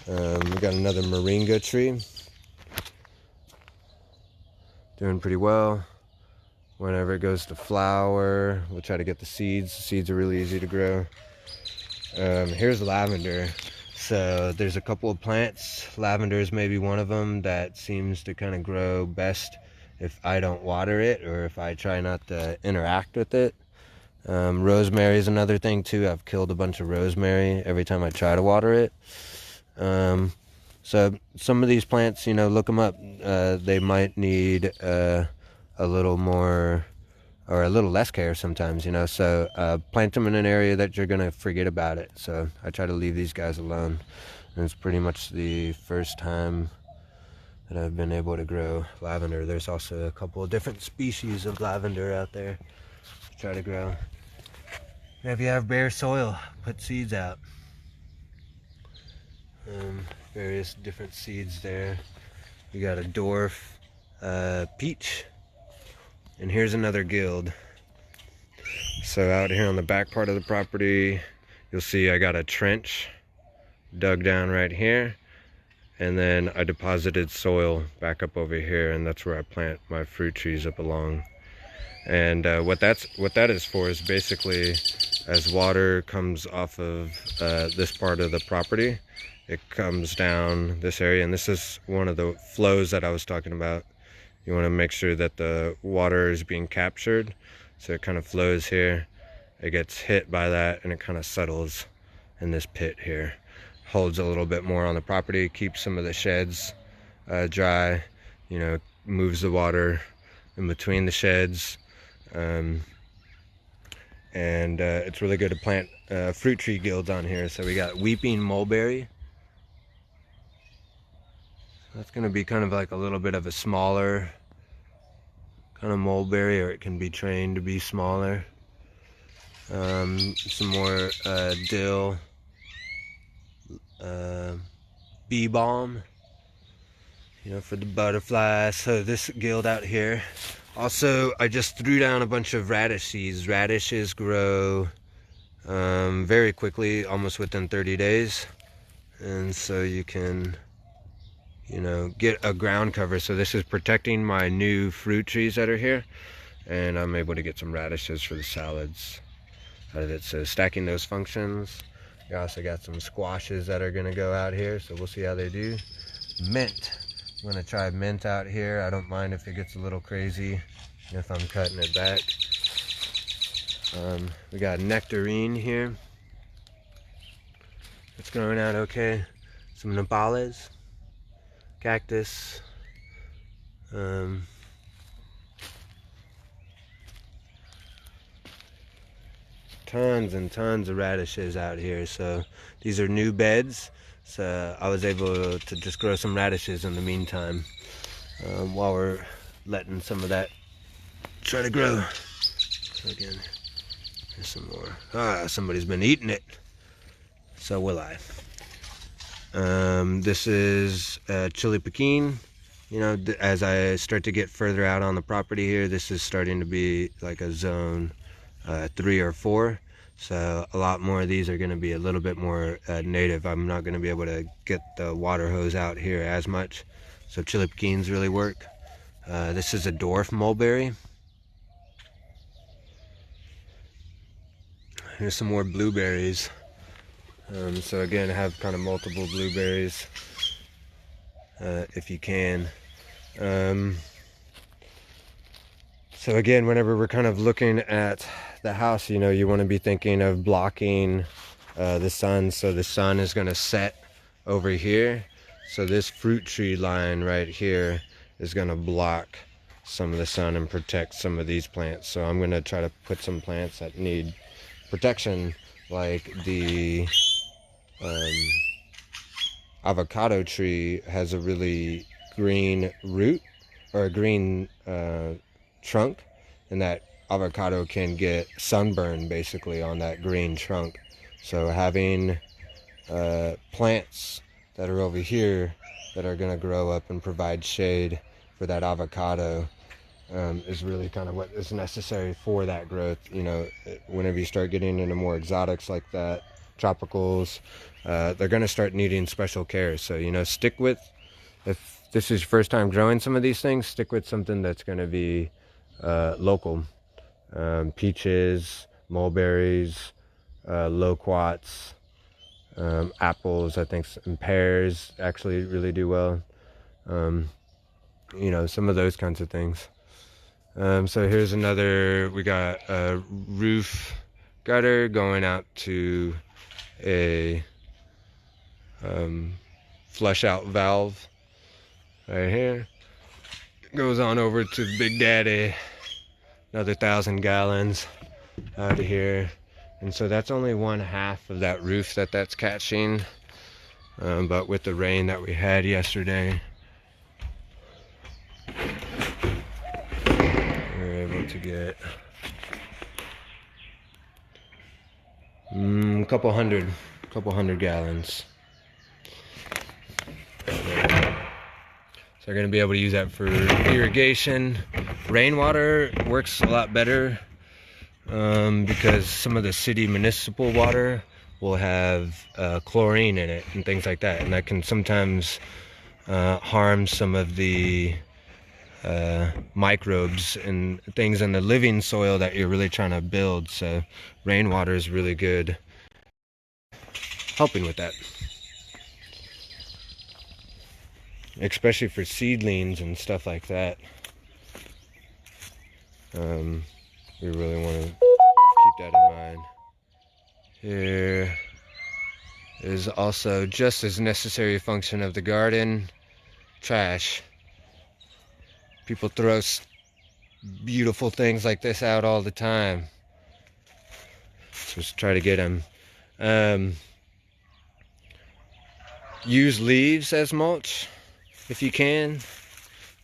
We got another Moringa tree. Doing pretty well. Whenever it goes to flower, we'll try to get the seeds. The seeds are really easy to grow. Here's lavender. So there's a couple of plants. Lavender is maybe one of them that seems to kind of grow best if I don't water it or if I try not to interact with it. Rosemary is another thing too. I've killed a bunch of rosemary every time I try to water it. So some of these plants, you know, look them up. They might need a little more or a little less care sometimes, you know. So plant them in an area that you're gonna forget about it. So I try to leave these guys alone, and it's pretty much the first time that I've been able to grow lavender. There's also a couple of different species of lavender out there to try to grow. And if you have bare soil, put seeds out. Various different seeds there. We got a Dwarf Peach. And here's another guild. So out here on the back part of the property, you'll see I got a trench dug down right here. And then I deposited soil back up over here, and that's where I plant my fruit trees up along. And what that is for is basically as water comes off of this part of the property, it comes down this area, and this is one of the flows that I was talking about. You want to make sure that the water is being captured, so it kind of flows here, it gets hit by that, and it kind of settles in this pit here. Holds a little bit more on the property, keeps some of the sheds dry, you know, moves the water in between the sheds. It's really good to plant fruit tree guilds on here. So we got Weeping Mulberry. That's going to be kind of like a little bit of a smaller kind of mulberry, or it can be trained to be smaller. Some more dill, bee balm, you know, for the butterflies. So this guild out here. Also, I just threw down a bunch of radish seeds. Radishes grow very quickly, almost within 30 days. And so you can, you know, get a ground cover. So this is protecting my new fruit trees that are here. And I'm able to get some radishes for the salads out of it. So stacking those functions. We also got some squashes that are gonna go out here. So we'll see how they do. Mint. I'm gonna try mint out here. I don't mind if it gets a little crazy if I'm cutting it back. We got Nectarine here. It's growing out okay. Some Nopales Cactus. Tons and tons of radishes out here. So these are new beds. So I was able to just grow some radishes in the meantime while we're letting some of that try to grow. So again, here's some more. Somebody's been eating it. So will I. This is chili Pequin. You know, as I start to get further out on the property here, this is starting to be like a zone 3 or 4. So a lot more of these are going to be a little bit more native. I'm not going to be able to get the water hose out here as much. So chili Pequins really work. This is a Dwarf Mulberry. Here's some more blueberries. So again, have kind of multiple blueberries if you can. So again, whenever we're kind of looking at the house, you know, you want to be thinking of blocking the sun. So the sun is going to set over here. So this fruit tree line right here is going to block some of the sun and protect some of these plants. So I'm going to try to put some plants that need protection, like the avocado tree has a really green root, or a green trunk, and that avocado can get sunburn basically on that green trunk. So having plants that are over here that are going to grow up and provide shade for that avocado is really kind of what is necessary for that growth. You know, whenever you start getting into more exotics like that, tropicals, they're going to start needing special care. So, you know, stick with, if this is your first time growing some of these things, stick with something that's going to be local. Peaches, mulberries, loquats, apples, I think, and pears actually really do well. You know, some of those kinds of things. So here's another, we got a roof gutter going out to a flush out valve right here. Goes on over to Big Daddy, another 1,000 gallons out of here. And so that's only 1/2 of that roof that's catching. But with the rain that we had yesterday, we're able to get a couple hundred gallons. So they're going to be able to use that for irrigation. Rainwater works a lot better because some of the city municipal water will have chlorine in it and things like that, and that can sometimes harm some of the microbes and things in the living soil that you're really trying to build. So rainwater is really good helping with that, especially for seedlings and stuff like that. We really want to keep that in mind. Here is also just as necessary a function of the garden: trash. People throw beautiful things like this out all the time. Just try to get them. Use leaves as mulch if you can.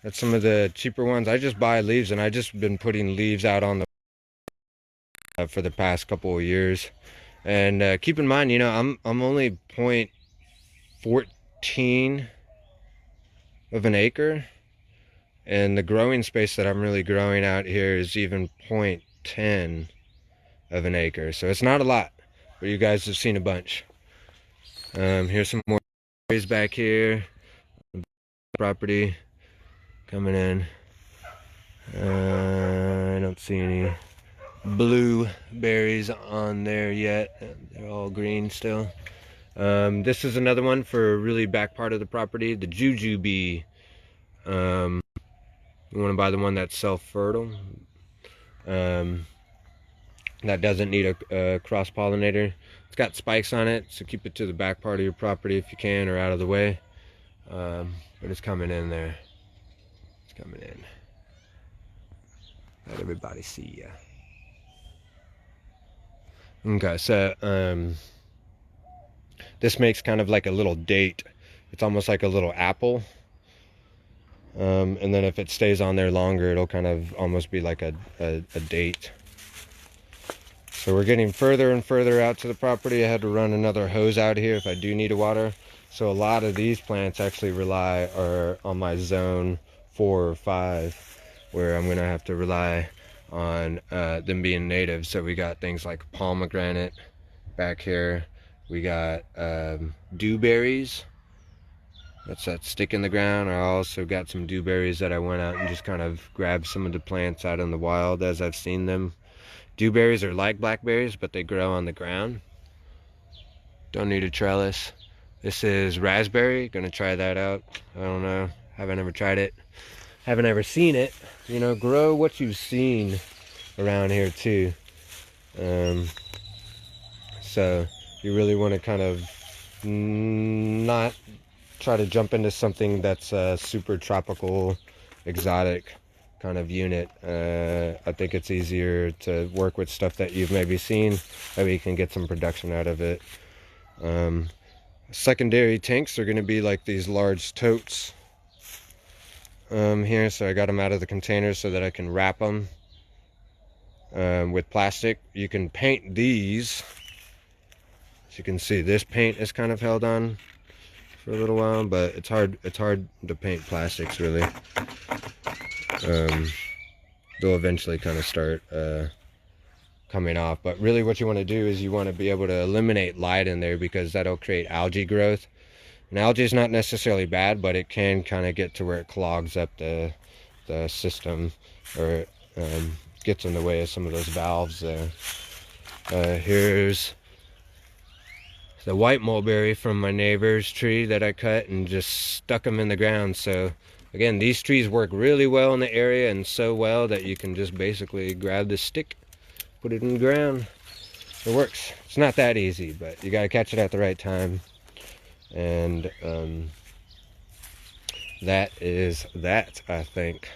That's some of the cheaper ones. I just buy leaves, and I just been putting leaves out on the for the past couple of years. And keep in mind, you know, I'm only 0.14 of an acre, and the growing space that I'm really growing out here is even 0.10 of an acre. So it's not a lot, but you guys have seen a bunch. Here's some more berries back here. Property coming in. I don't see any blueberries on there yet. They're all green still. This is another one for a really back part of the property, the Jujube. You want to buy the one that's self-fertile, that doesn't need a cross-pollinator. It's got spikes on it, so keep it to the back part of your property if you can, or out of the way. But it's coming in there. It's coming in. Let everybody see ya. Okay, so this makes kind of like a little date. It's almost like a little apple. And then if it stays on there longer, it'll kind of almost be like a date. So we're getting further and further out to the property. I had to run another hose out here if I do need a water. So a lot of these plants actually rely on my zone 4 or 5, where I'm gonna have to rely on them being native. So we got things like pomegranate back here. We got dewberries. That's that stick in the ground. I also got some dewberries that I went out and just kind of grabbed some of the plants out in the wild as I've seen them. Dewberries are like blackberries, but they grow on the ground. Don't need a trellis. This is raspberry. Gonna try that out. I don't know. Haven't ever tried it. Haven't ever seen it. You know, grow what you've seen around here too. So you really want to kind of not try to jump into something that's a super tropical, exotic kind of unit. I think it's easier to work with stuff that you've maybe seen. Maybe you can get some production out of it. Secondary tanks are going to be like these large totes here. So I got them out of the containers so that I can wrap them with plastic. You can paint these. As you can see, this paint is kind of held on for a little while, but it's hard to paint plastics really. They'll eventually kind of start coming off. But really what you want to do is you want to be able to eliminate light in there, because that'll create algae growth. And algae is not necessarily bad, but it can kind of get to where it clogs up the system, or gets in the way of some of those valves there. Here's the white mulberry from my neighbor's tree that I cut and just stuck them in the ground. So again, these trees work really well in the area, and so well that you can just basically grab the stick, put it in the ground. It works. It's not that easy, but you got to catch it at the right time. And that is that, I think.